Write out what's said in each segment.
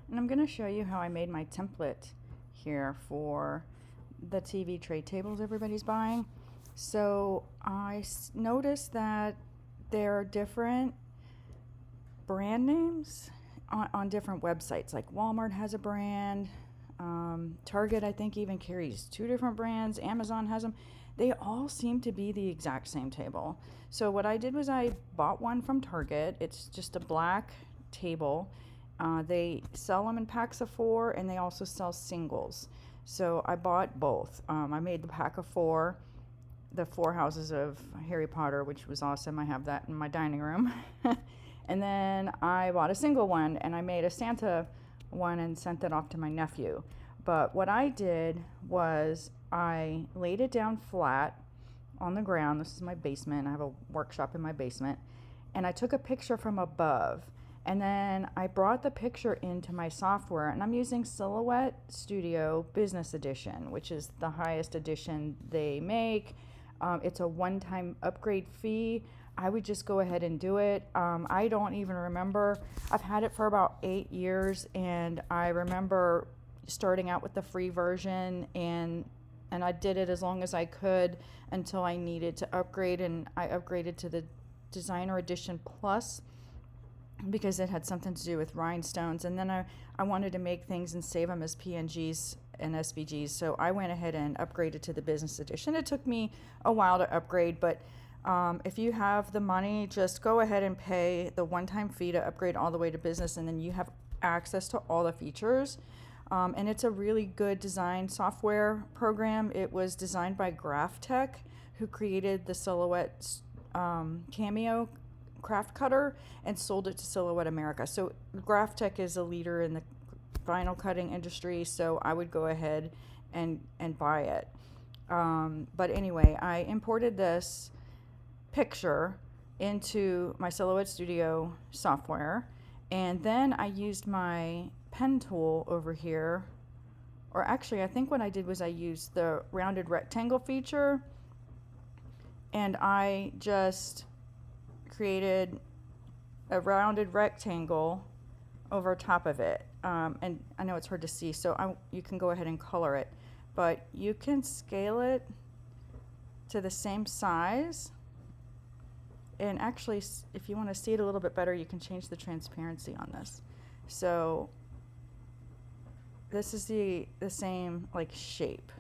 And I'm going to show you how I made my template here for the TV tray tables everybody's buying. So I noticed that there are different brand names on different websites. Like Walmart has a brand, Target I think even carries 2 different brands, Amazon has them. They all seem to be the exact same table. So what I did was I bought one from Target. It's just a black table. They sell them in packs of 4, and they also sell singles. So I bought both. I made the pack of 4, the 4 houses of Harry Potter, which was awesome. I have that in my dining room. And then I bought a single one, and I made a Santa one and sent that off to my nephew. But what I did was I laid it down flat on the ground. This is my basement. I have a workshop in my basement. And I took a picture from above. And then I brought the picture into my software, and I'm using Silhouette Studio Business Edition, which is the highest edition they make. It's a one-time upgrade fee. I would just go ahead and do it. I don't even remember. I've had it for about 8 years, and I remember starting out with the free version, and I did it as long as I could until I needed to upgrade, and I upgraded to the Designer Edition Plus because it had something to do with rhinestones. And then I wanted to make things and save them as PNGs and SVGs, so I went ahead and upgraded to the Business Edition. It took me a while to upgrade, but if you have the money, just go ahead and pay the one-time fee to upgrade all the way to Business, and then you have access to all the features. And it's a really good design software program. It was designed by GraphTech, who created the Silhouette Cameo craft cutter and sold it to Silhouette America. So GraphTech is a leader in the vinyl cutting industry, so I would go ahead and buy it. But anyway, I imported this picture into my Silhouette Studio software, and then I used my pen tool over here, or actually I think what I did was I used the rounded rectangle feature, and I just created a rounded rectangle over top of it. And I know it's hard to see, so you can go ahead and color it, but you can scale it to the same size. And actually, if you want to see it a little bit better, you can change the transparency on this. So this is the same like shape.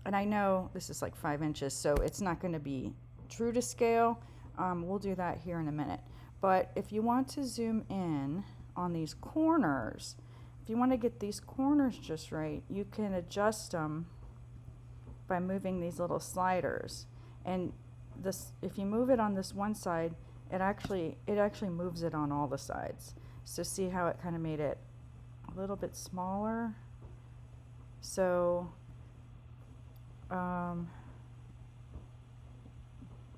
And I know this is like 5 inches, so it's not going to be true to scale. We'll do that here in a minute. But if you want to zoom in on these corners, if you want to get these corners just right, you can adjust them by moving these little sliders. And this, if you move it on this one side, it actually moves it on all the sides. So see how it kind of made it a little bit smaller. So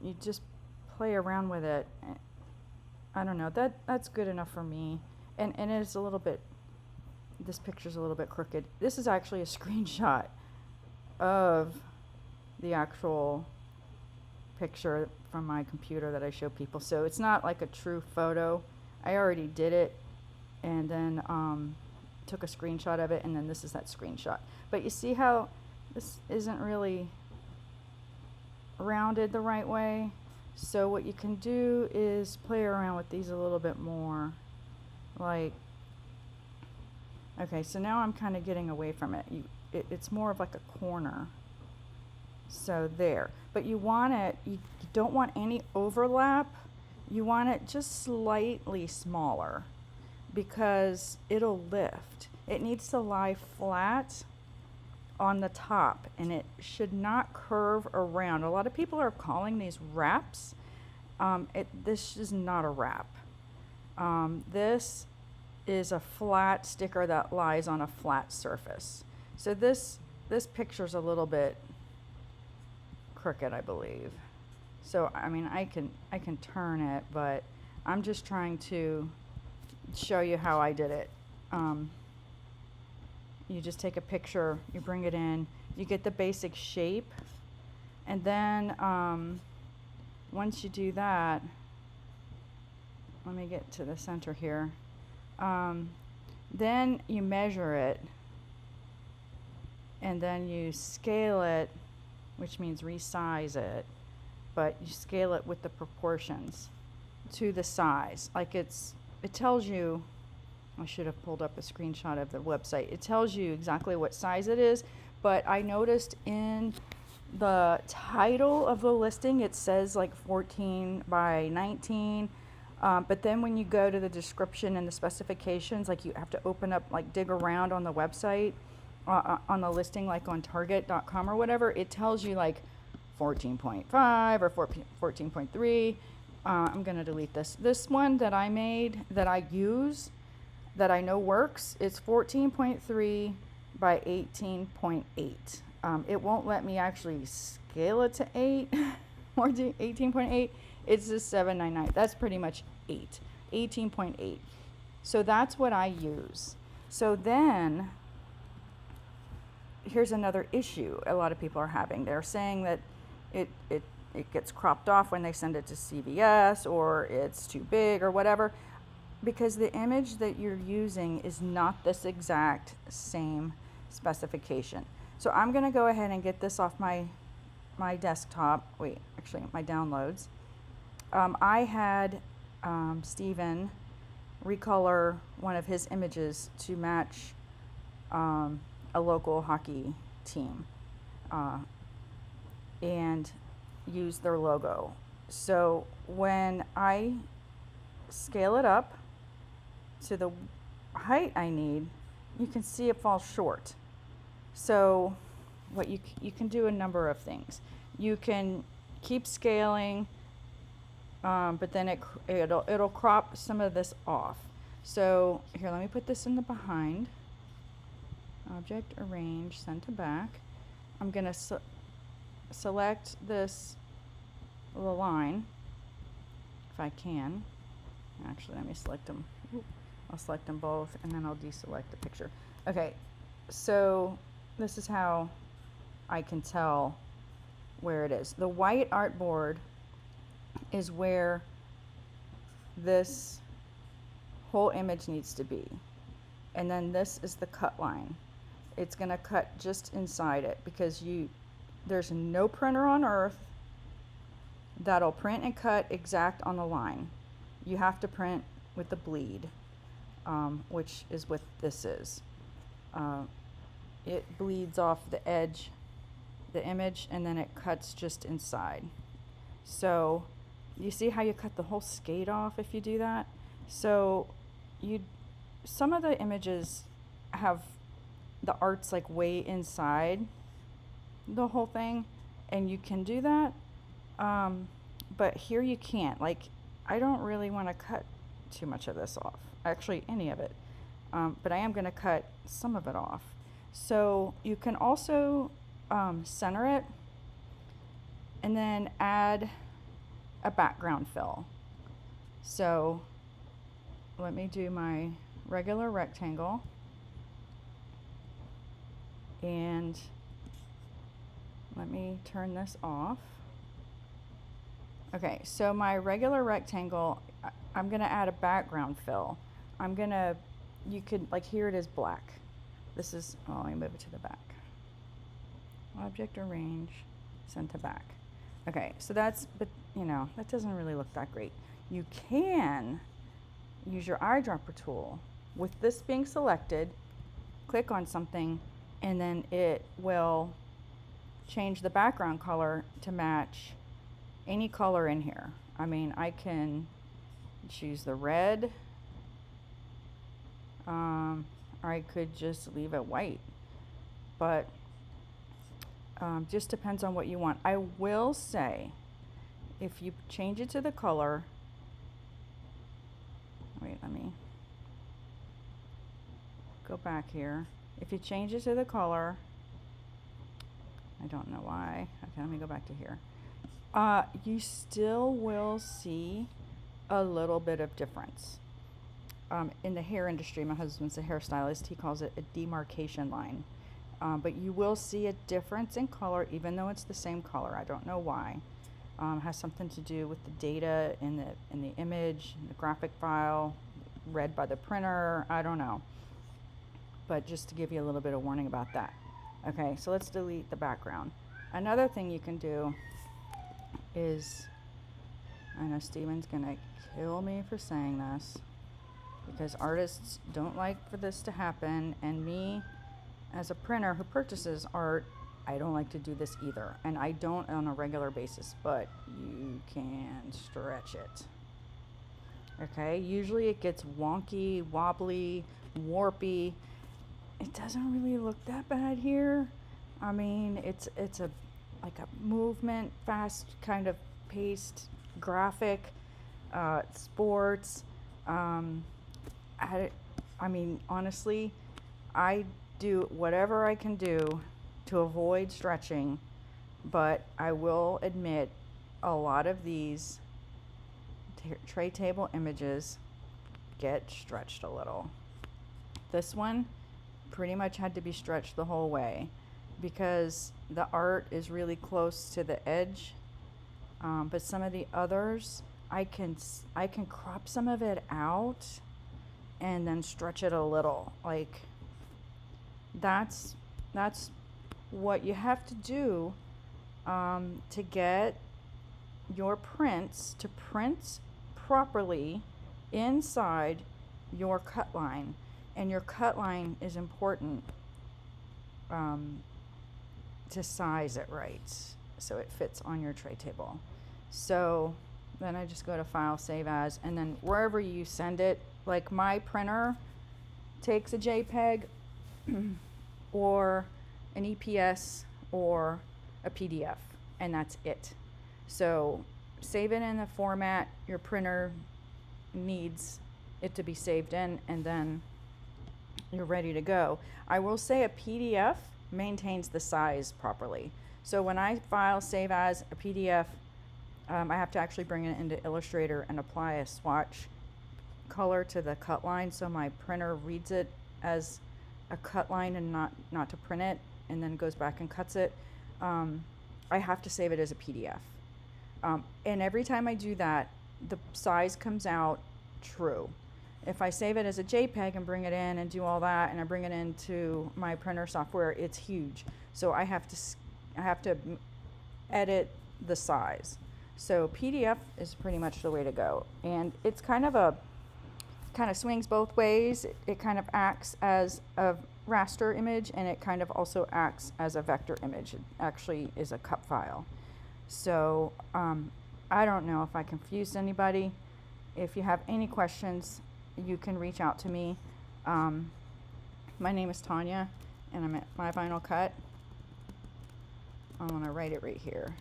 you just play around with it. I don't know, that's good enough for me. And it's a little bit, this picture's a little bit crooked. This is actually a screenshot of the actual picture from my computer that I show people. So it's not like a true photo. I already did it, and then took a screenshot of it, and then this is that screenshot. But you see how this isn't really rounded the right way? So what you can do is play around with these a little bit more. Like, okay, so now I'm kind of getting away from it. It's more of like a corner. So there. But you want it, you don't want any overlap. You want it just slightly smaller because it'll lift. It needs to lie flat on the top, and it should not curve around. A lot of people are calling these wraps. This is not a wrap. This is a flat sticker that lies on a flat surface. So this picture's a little bit crooked, I believe. So I mean, I can turn it, but I'm just trying to show you how I did it. You just take a picture, you bring it in, you get the basic shape, and then once you do that, let me get to the center here. Then you measure it, and then you scale it, which means resize it, but you scale it with the proportions to the size. Like it tells you, I should have pulled up a screenshot of the website. It tells you exactly what size it is, but I noticed in the title of the listing, it says like 14 by 19. But then when you go to the description and the specifications, like you have to open up, like dig around on the website, on the listing, like on target.com or whatever, it tells you like 14.5 or 14.3. I'm going to delete this. This one that I made, that I use, that I know works, it's 14.3 by 18.8. It won't let me actually scale it to 8 or to 18.8. It's just 799. That's pretty much 8, 18.8. So that's what I use. So then here's another issue a lot of people are having. They're saying that it gets cropped off when they send it to CVS, or it's too big or whatever, because the image that you're using is not this exact same specification. So I'm going to go ahead and get this off my desktop. Wait, actually my downloads. I had Steven recolor one of his images to match a local hockey team and use their logo. So when I scale it up to the height I need, you can see it falls short. So what you can do a number of things. You can keep scaling, but then it'll crop some of this off. So here, let me put this in the behind. Object, arrange, send to back. I'm gonna select this little line if I can. Actually, let me select them. I'll select them both, and then I'll deselect the picture. Okay, so this is how I can tell where it is. The white artboard is where this whole image needs to be. And then this is the cut line. It's going to cut just inside it, because there's no printer on earth that'll print and cut exact on the line. You have to print with the bleed, which is what this is. It bleeds off the edge, the image, and then it cuts just inside. So you see how you cut the whole skate off if you do that? So some of the images have the art's like way inside the whole thing, and you can do that, but here you can't. Like, I don't really want to cut too much of this off, actually any of it, but I am going to cut some of it off. So you can also center it and then add a background fill. So let me do my regular rectangle, and let me turn this off. Okay, so my regular rectangle, I'm gonna add a background fill. You could, like, here it is black. This is, let me move it to the back. Object, arrange, send to back. Okay, so that doesn't really look that great. You can use your eyedropper tool. With this being selected, click on something, and then it will change the background color to match any color in here. I mean, I can choose the red, or I could just leave it white, but just depends on what you want. I will say, if you change it to the color, wait, let me go back here. If you change it to the color, I don't know why. Okay, let me go back to here. You still will see a little bit of difference. In the hair industry, my husband's a hairstylist, he calls it a demarcation line. But you will see a difference in color, even though it's the same color. I don't know why. It has something to do with the data in the image, the graphic file, read by the printer. I don't know. but just to give you a little bit of warning about that. Okay, so let's delete the background. Another thing you can do is, I know Steven's gonna kill me for saying this, because artists don't like for this to happen, and me as a printer who purchases art, I don't like to do this either, and I don't on a regular basis, but you can stretch it. Okay, usually it gets wonky, wobbly, warpy. It doesn't really look that bad here. I mean, it's a like a movement, fast kind of paced graphic, sports. I mean, honestly, I do whatever I can do to avoid stretching, but I will admit a lot of these tray table images get stretched a little. This one pretty much had to be stretched the whole way because the art is really close to the edge, but some of the others I can crop some of it out and then stretch it a little. Like that's what you have to do to get your prints to print properly inside your cut line. And your cut line is important to size it right so it fits on your tray table. So then I just go to File, Save As, and then wherever you send it, like my printer takes a JPEG or an EPS or a PDF, and that's it. So save it in the format your printer needs it to be saved in, and then you're ready to go. I will say a PDF maintains the size properly. So when I file, save as a PDF, I have to actually bring it into Illustrator and apply a swatch color to the cut line so my printer reads it as a cut line and not to print it, and then goes back and cuts it. I have to save it as a PDF. And every time I do that, the size comes out true. If I save it as a JPEG and bring it in and do all that, and I bring it into my printer software, it's huge. So I have to edit the size. So PDF is pretty much the way to go. And it's kind of swings both ways. It kind of acts as a raster image, and it kind of also acts as a vector image. It actually is a cut file. So I don't know if I confused anybody. If you have any questions, you can reach out to me. My name is Tanya, and I'm at My Vinyl Cut. I'm going to write it right here.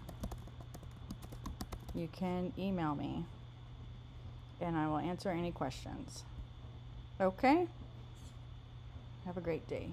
You can email me, and I will answer any questions. Okay? Have a great day.